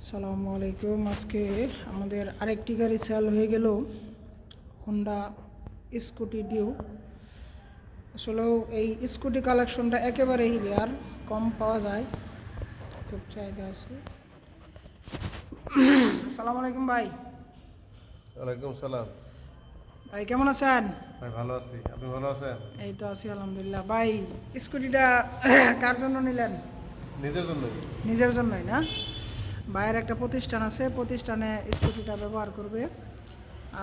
আসসালামু আলাইকুম। আজকে আমাদের আরেকটি গাড়ি সেল হয়ে গেল, হোন্ডা স্কুটি ডিউ। আসলেও এই স্কুটি কালেকশনটা একেবারেই রেয়ার, কম পাওয়া যায়, খুব চাহিদা আছে। আসসালামু আলাইকুম ভাই। ওয়ালাইকুম সালাম। ভাই কেমন আছেন? ভাই ভালো আছি, আপনি ভালো আছেন? এই তো আছি আলহামদুলিল্লাহ। ভাই স্কুটিটা কার জন্য নিলেন? নিজের জন্যই। নিজের জন্যই না? ভাইয়ের একটা প্রতিষ্ঠান আছে, প্রতিষ্ঠানে স্কুটিটা ব্যবহার করবে।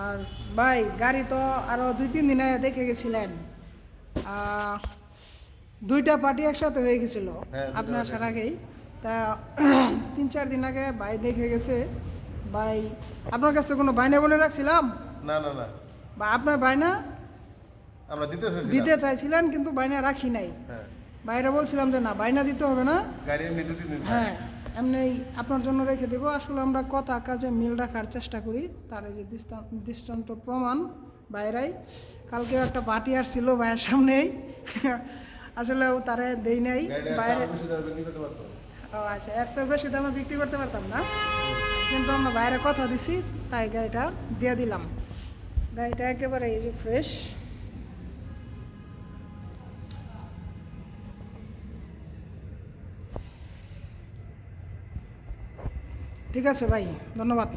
আর ভাই গাড়ি তো আরও 2-3 দিনে দেখে গেছিলেন, দুইটা পার্টি একসাথে হয়ে গেছিল হ্যাঁ, আপনি আসার আগেই। তা 3-4 দিন আগে ভাই দেখে গেছে। ভাই আপনার কাছে কোনো বাইনা বলে রাখছিলাম? না না না, বা আপনার বাইনা আমরা দিতে চাইছিলেন কিন্তু বাইনা রাখি নাই। হ্যাঁ, বাইরে বলছিলাম যে না, বাইনা দিতে হবে না, গাড়ি এমনি 2-3 দিন হ্যাঁ এমনি আপনার জন্য রেখে দেবো। আসলে আমরা কথা কাজে মিল রাখার চেষ্টা করি, তার এই যে দৃষ্টান্ত প্রমাণ বাইরাই। কালকেও একটা পার্টি আসছিল ভাইয়ের সামনেই, আসলেও তারে দেই নাই বাইরে। ও আচ্ছা, এর চেয়ে বেশি দামে বিক্রি করতে পারতাম না, কিন্তু আমরা বাইরে কথা দিছি, তাই গাড়িটা দিয়ে দিলাম। গাড়িটা একেবারে এই যে ফ্রেশ। ঠিক আছে ভাই, ধন্যবাদ।